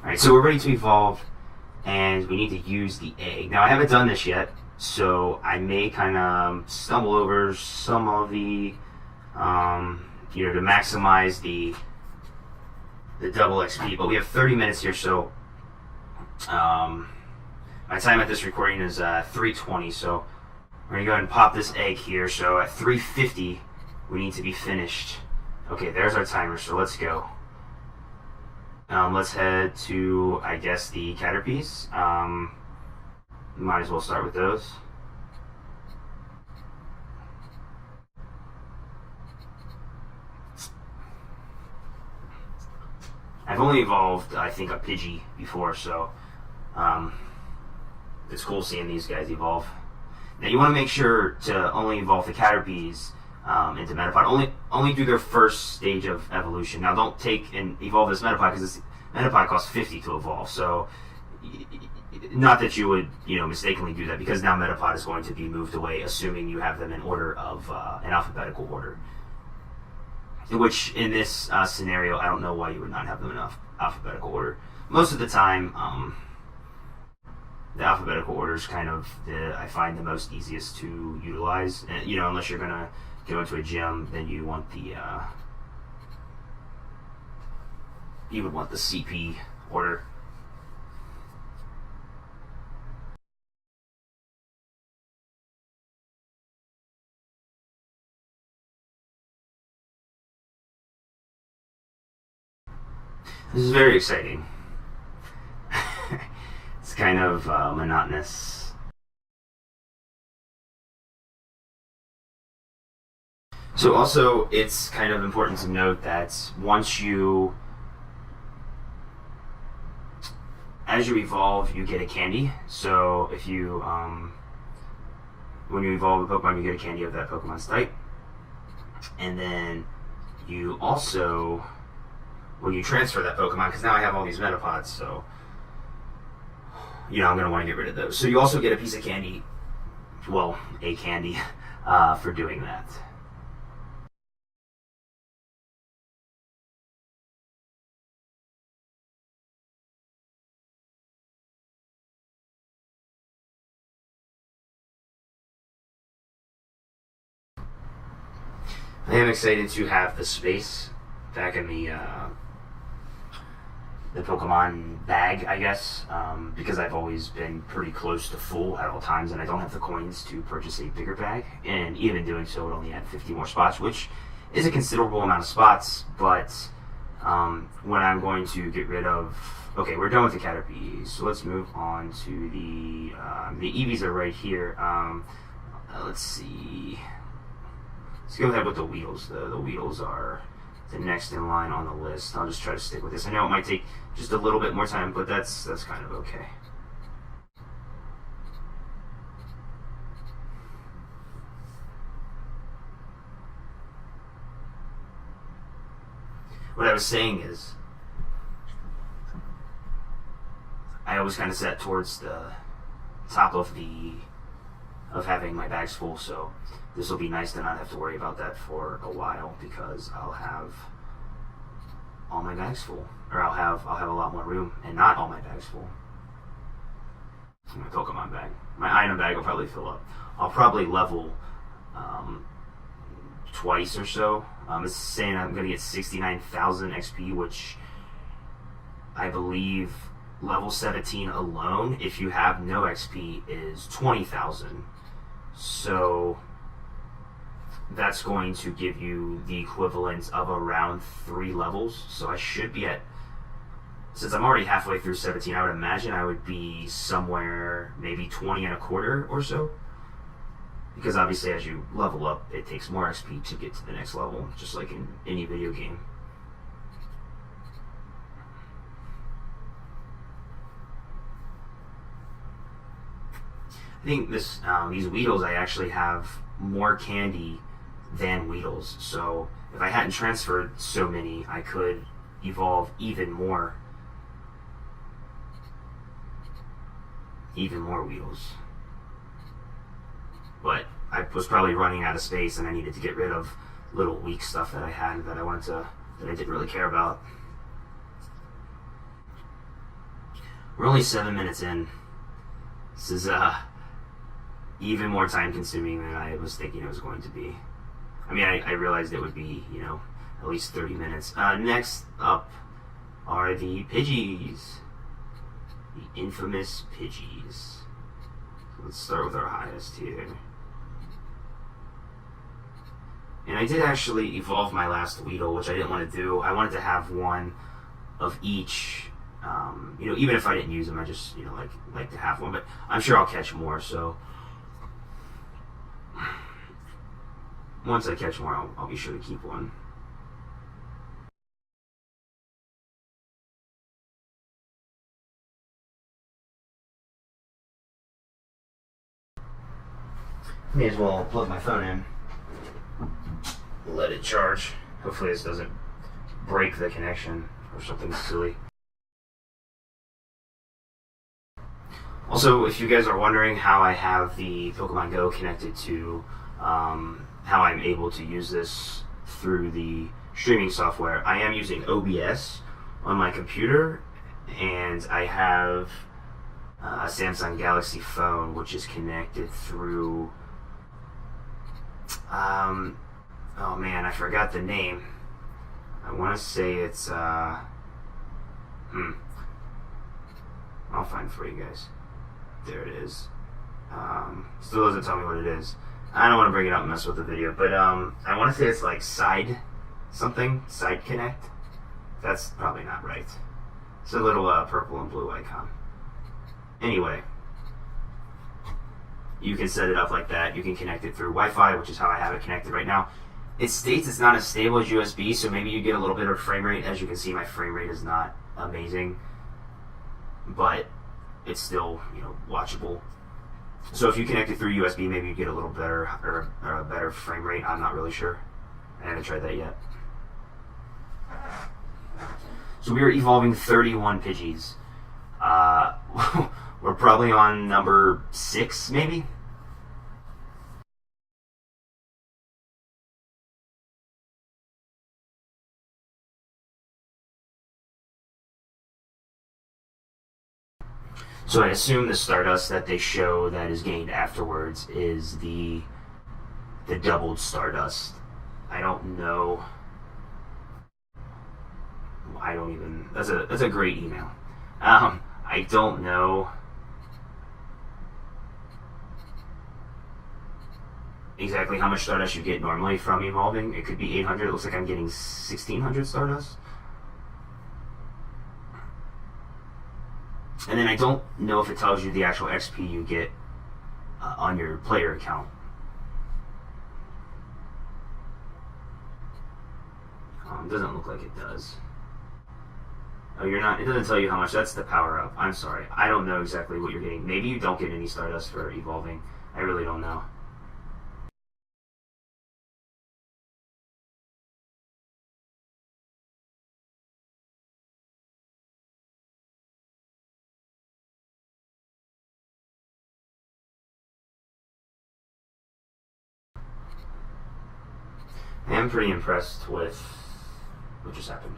Alright, so we're ready to evolve, and we need to use the egg. Now, I haven't done this yet, so I may kind of stumble over some of the, to maximize the double XP. But we have 30 minutes here, so my time at this recording is 3:20. So we're gonna go ahead and pop this egg here. So at 3:50, we need to be finished. Okay, there's our timer. So let's go. Let's head to, I guess, the Caterpies. Might as well start with those. I've only evolved, I think, a Pidgey before, so it's cool seeing these guys evolve. Now, you want to make sure to only evolve the Caterpies into Metapod. Only do their first stage of evolution. Now, don't take and evolve this Metapod, because this Metapod costs 50 to evolve. So, not that you would, mistakenly do that, because now Metapod is going to be moved away, assuming you have them in order of an alphabetical order. Which, in this scenario, I don't know why you would not have them in alphabetical order. Most of the time, the alphabetical order is kind of I find the most easiest to utilize. And, unless you're gonna go into a gym, then you want the you would want the CP order. This is very exciting. It's kind of monotonous. So also, it's kind of important to note that as you evolve, you get a candy. So if you, when you evolve a Pokemon, you get a candy of that Pokemon's type. And then you also, when you transfer that Pokemon, because now I have all these Metapods, so I'm going to want to get rid of those. So you also get a piece of candy, well, a candy, for doing that. I am excited to have the space back in the Pokemon bag, I guess, because I've always been pretty close to full at all times, and I don't have the coins to purchase a bigger bag, and even doing so would only add 50 more spots, which is a considerable amount of spots. But when I'm going to get rid of, okay, we're done with the Caterpies, so let's move on to the Eevees are right here. Let's see, let's go ahead with the Weedles. The Weedles are the next in line on the list. I'll just try to stick with this. I know it might take just a little bit more time, but that's kind of okay. What I was saying is, I always kind of set towards the top of having my bags full, so this will be nice to not have to worry about that for a while, because I'll have all my bags full, or I'll have a lot more room and not all my bags full. My Pokemon bag, my item bag will probably fill up. I'll probably level twice or so. It's saying I'm going to get 69,000 XP, which I believe level 17 alone, if you have no XP, is 20,000. So that's going to give you the equivalent of around 3 levels. So I should be at, since I'm already halfway through 17, I would imagine I would be somewhere maybe 20 and a quarter or so. Because obviously as you level up, it takes more XP to get to the next level, just like in any video game. I think these Weedles, I actually have more candy than Weedles. So if I hadn't transferred so many, I could evolve even more Weedles. But I was probably running out of space, and I needed to get rid of little weak stuff that I had that I didn't really care about. We're only 7 minutes in. This is even more time consuming than I was thinking it was going to be. I mean, I realized it would be, at least 30 minutes. Next up are the Pidgeys. The infamous Pidgeys. So let's start with our highest here. And I did actually evolve my last Weedle, which I didn't want to do. I wanted to have one of each. Even if I didn't use them, I just like to have one. But I'm sure I'll catch more. So once I catch more, I'll be sure to keep one. May as well plug my phone in. Let it charge. Hopefully this doesn't break the connection or something silly. Also, if you guys are wondering how I have the Pokemon Go connected to how I'm able to use this through the streaming software, I am using OBS on my computer, and I have a Samsung Galaxy phone which is connected through oh man, I forgot the name. I want to say it's I'll find it for you guys. There it is. Still doesn't tell me what it is. I don't want to bring it up and mess with the video, but I want to say it's like Side Connect. That's probably not right. It's a little purple and blue icon. Anyway, you can set it up like that. You can connect it through Wi-Fi, which is how I have it connected right now. It states it's not as stable as USB, so maybe you get a little bit of frame rate. As you can see, my frame rate is not amazing, but it's still, watchable. So if you connect it through USB, maybe you get a little better or a better frame rate. I'm not really sure. I haven't tried that yet. So we are evolving 31 Pidgeys. We're probably on number 6, maybe. So I assume the Stardust that they show that is gained afterwards is the doubled Stardust. I don't know. That's a great email. I don't know exactly how much Stardust you get normally from evolving. It could be 800. It looks like I'm getting 1600 Stardust. And then I don't know if it tells you the actual XP you get on your player account. Doesn't look like it does. Oh, you're not. It doesn't tell you how much. That's the power up. I'm sorry. I don't know exactly what you're getting. Maybe you don't get any Stardust for evolving. I really don't know. I am pretty impressed with what just happened.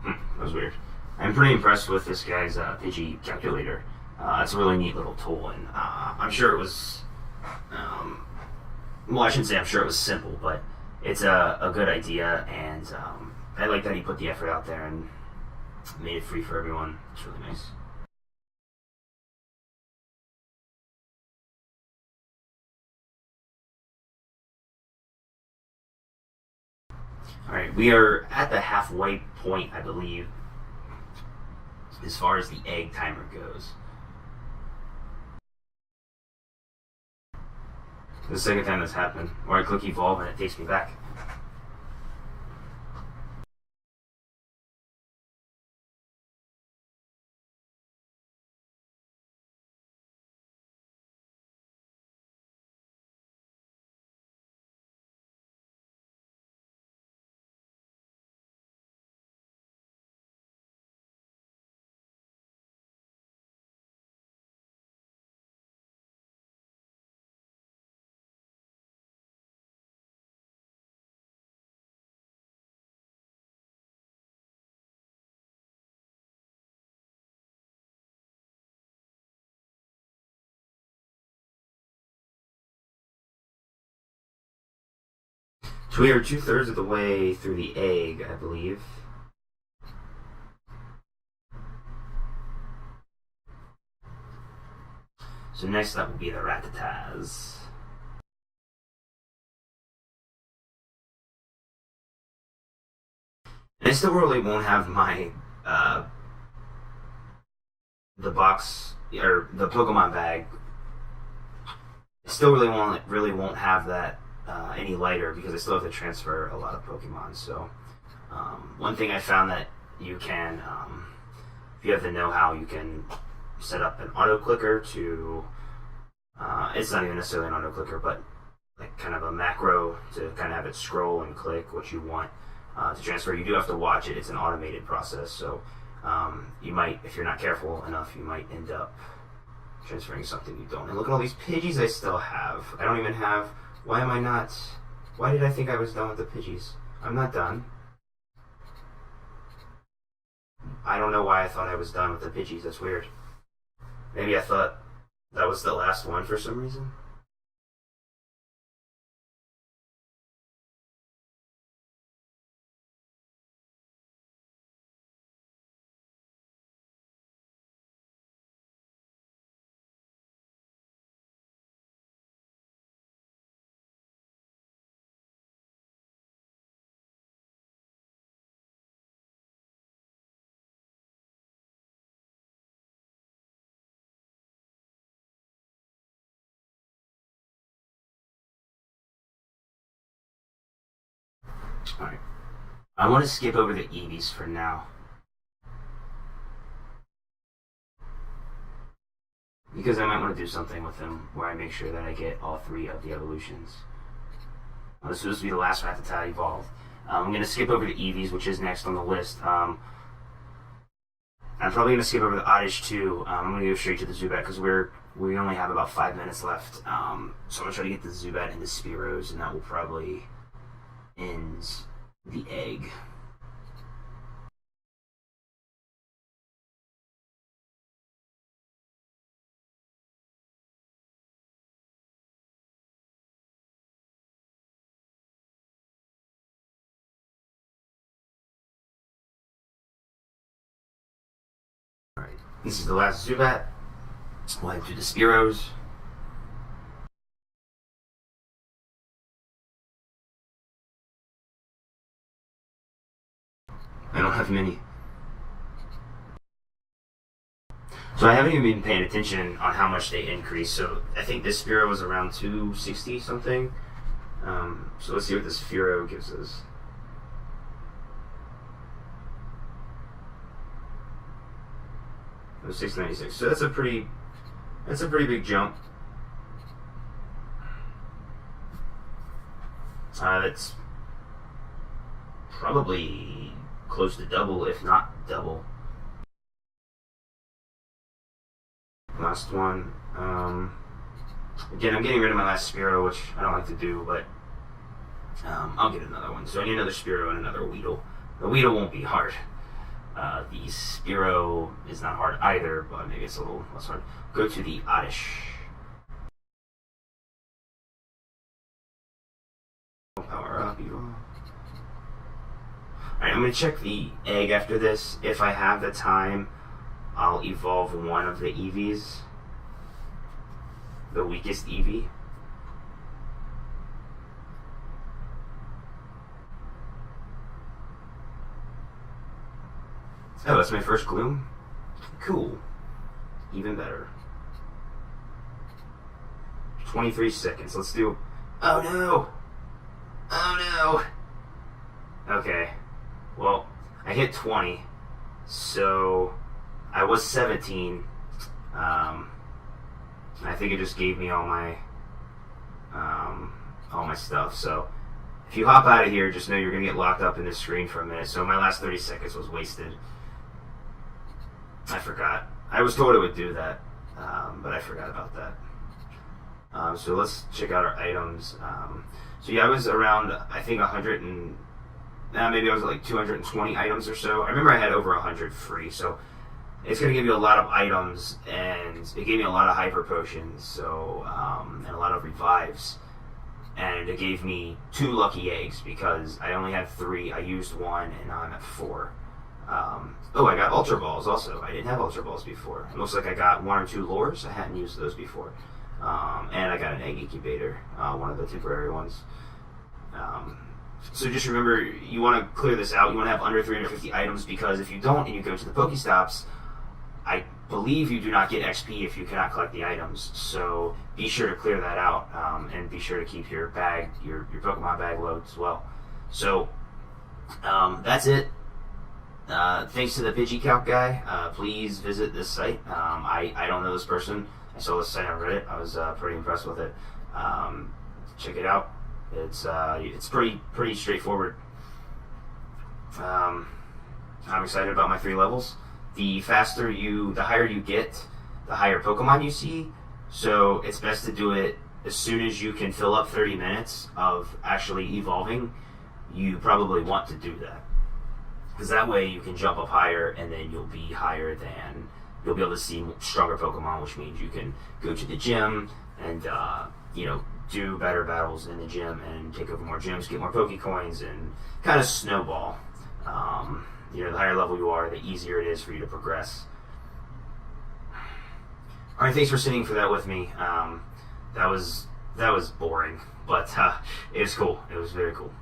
That was weird. I'm pretty impressed with this guy's Pidgey calculator. It's a really neat little tool, and I'm sure it was. Well, I shouldn't say I'm sure it was simple, but it's a good idea, and I like that he put the effort out there and made it free for everyone. It's really nice. Alright, we are at the halfway point, I believe, as far as the egg timer goes. The second time this happened, where I click evolve and it takes me back. So we are 2/3 of the way through the egg, I believe. So next up will be the Rattatas. And I still really won't have my the box or the Pokemon bag. I still really won't have that any lighter because I still have to transfer a lot of Pokemon. So one thing I found that you can, if you have the know-how, you can set up an auto clicker to. It's not even necessarily an auto clicker, but like kind of a macro to kind of have it scroll and click what you want to transfer. You do have to watch it. It's an automated process, so you might, if you're not careful enough, you might end up transferring something you don't. And look at all these Pidgeys I still have. I don't even have. Why am I not? Why did I think I was done with the Pidgeys? I'm not done. I don't know why I thought I was done with the Pidgeys. That's weird. Maybe I thought that was the last one for some reason. Alright. I want to skip over the Eevees for now. Because I might want to do something with them where I make sure that I get all 3 of the evolutions. This will be the last Rattata evolved. I'm going to skip over the Eevees, which is next on the list. I'm probably going to skip over the Oddish too. I'm going to go straight to the Zubat because we only have about 5 minutes left. So I'm going to try to get the Zubat and the Spearows, and that will probably end the egg. Alright, this is the last Zubat. We'll head to the Spearows. I don't have many. So I haven't even been paying attention on how much they increase. So I think this Spearow was around 260 something. So let's see what this Spearow gives us. It was 696. So that's a pretty big jump. That's probably close to double, if not double. Last one. Again, I'm getting rid of my last Spearow, which I don't like to do, but I'll get another one. So I need another Spearow and another Weedle. The Weedle won't be hard. The Spearow is not hard either, but maybe it's a little less hard. Go to the Oddish. Power up, evolve. Alright, I'm going to check the egg after this. If I have the time, I'll evolve one of the Eevees. The weakest Eevee. Oh, that's my first Gloom? Cool. Even better. 23 seconds. Let's do... Oh no! Oh no! Okay. Well, I hit 20. So... I was 17. I think it just gave me all my stuff. So if you hop out of here, just know you're gonna get locked up in this screen for a minute. So my last 30 seconds was wasted. I forgot. I was told it would do that, but I forgot about that. So let's check out our items. So yeah, I was around, I think 100 and maybe I was at like 220 items or so. I remember I had over 100 free. So it's going to give you a lot of items, and it gave me a lot of hyper potions, so and a lot of revives. and it gave me 2 lucky eggs because I only had 3. I used 1, and now I'm at 4. I got Ultra Balls also. I didn't have Ultra Balls before. It looks like I got 1 or 2 lures. I hadn't used those before. And I got an egg incubator, one of the temporary ones. So just remember, you want to clear this out. You want to have under 350 items, because if you don't and you go to the Pokestops, I believe you do not get XP if you cannot collect the items. So be sure to clear that out, and be sure to keep your bag, your Pokemon bag loaded as well. So that's it. Thanks to the Pidgey Calc guy. Please visit this site. I don't know this person. I saw this site on Reddit. I was pretty impressed with it. Check it out. It's pretty straightforward. I'm excited about my 3 levels. The higher you get, the higher Pokemon you see. So it's best to do it as soon as you can fill up 30 minutes of actually evolving. You probably want to do that, because that way you can jump up higher, and then you'll be able to see stronger Pokemon, which means you can go to the gym and do better battles in the gym and take over more gyms, get more Pokecoins, and kind of snowball. The higher level you are, the easier it is for you to progress. Alright, thanks for sitting for that with me. That was boring, but it was cool. It was very cool.